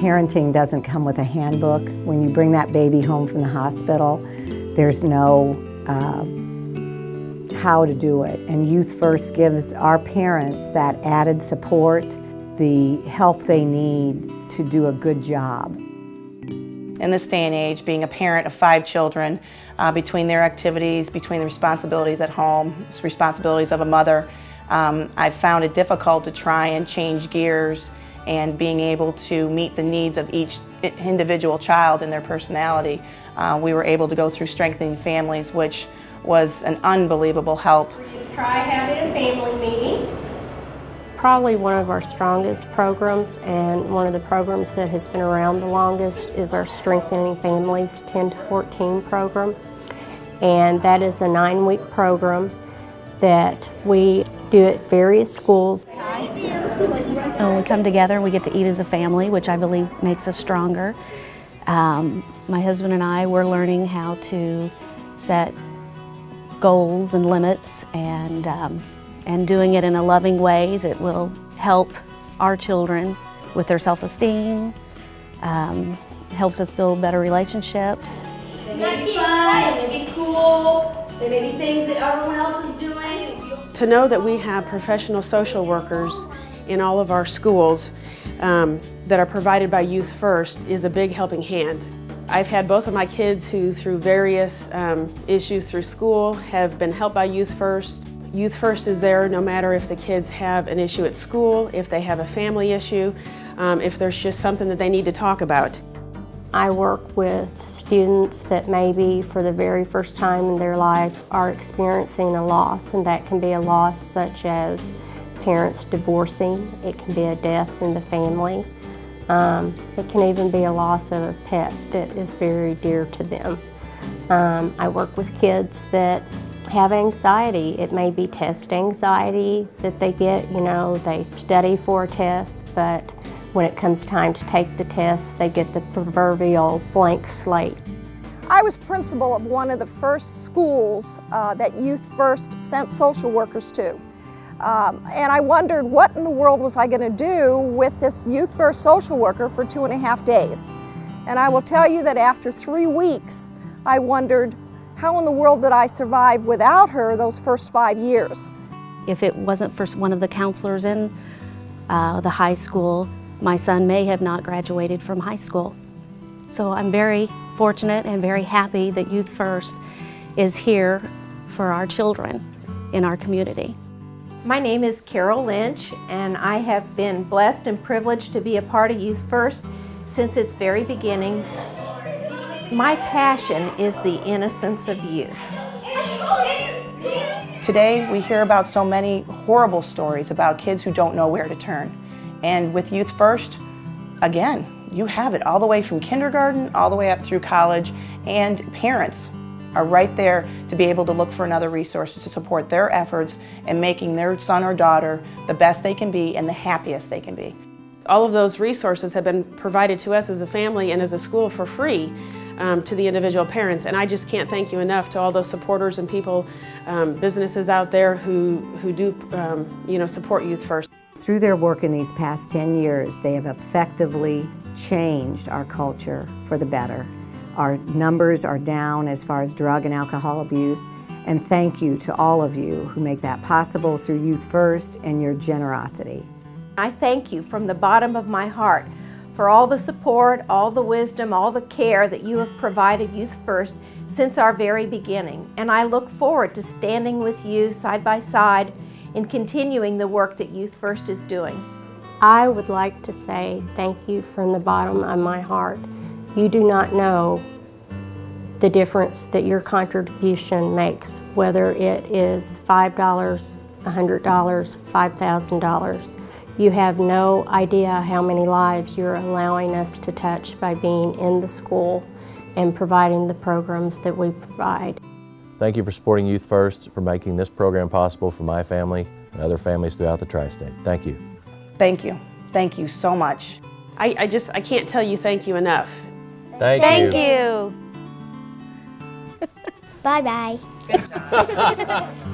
parenting doesn't come with a handbook. When you bring that baby home from the hospital, there's no how to do it. And Youth First gives our parents that added support, the help they need to do a good job. In this day and age, being a parent of 5 children, between their activities, between the responsibilities at home, responsibilities of a mother, I've found it difficult to try and change gears and being able to meet the needs of each individual child and their personality. We were able to go through Strengthening Families, which was an unbelievable help. Try having a family meeting. Probably one of our strongest programs, and one of the programs that has been around the longest, is our Strengthening Families 10 to 14 program. And that is a 9-week program that we do at various schools. We come together and we get to eat as a family, which I believe makes us stronger. My husband and I, we're learning how to set goals and limits, and doing it in a loving way that will help our children with their self-esteem, helps us build better relationships. They may be fun, they may be cool, they may be things that everyone else is doing. To know that we have professional social workers in all of our schools that are provided by Youth First is a big helping hand. I've had both of my kids who, through various issues through school, have been helped by Youth First. Youth First is there no matter if the kids have an issue at school, if they have a family issue, if there's just something that they need to talk about. I work with students that maybe for the very first time in their life are experiencing a loss, and that can be a loss such as parents divorcing, it can be a death in the family, it can even be a loss of a pet that is very dear to them. I work with kids that have anxiety. It may be test anxiety that they get, you know, they study for a test, but when it comes time to take the test, they get the proverbial blank slate. I was principal of one of the first schools that Youth First sent social workers to. And I wondered what in the world was I going to do with this Youth First social worker for 2.5 days. And I will tell you that after 3 weeks, I wondered, how in the world did I survive without her those first 5 years? If it wasn't for one of the counselors in the high school, my son may have not graduated from high school. So I'm very fortunate and very happy that Youth First is here for our children in our community. My name is Carol Lynch, and I have been blessed and privileged to be a part of Youth First since its very beginning. My passion is the innocence of youth. Today we hear about so many horrible stories about kids who don't know where to turn. And with Youth First, again, you have it all the way from kindergarten, all the way up through college, and parents are right there to be able to look for another resource to support their efforts in making their son or daughter the best they can be and the happiest they can be. All of those resources have been provided to us as a family and as a school for free to the individual parents, and I just can't thank you enough to all those supporters and people, businesses out there who do support Youth First. Through their work in these past 10 years, they have effectively changed our culture for the better. Our numbers are down as far as drug and alcohol abuse, and thank you to all of you who make that possible through Youth First and your generosity. I thank you from the bottom of my heart for all the support, all the wisdom, all the care that you have provided Youth First since our very beginning. And I look forward to standing with you side by side in continuing the work that Youth First is doing. I would like to say thank you from the bottom of my heart. You do not know the difference that your contribution makes, whether it is $5, $100, $5,000. You have no idea how many lives you're allowing us to touch by being in the school and providing the programs that we provide. Thank you for supporting Youth First, for making this program possible for my family and other families throughout the Tri-State. Thank you. Thank you. Thank you so much. I can't tell you thank you enough. Thank you. Bye-bye. Good job.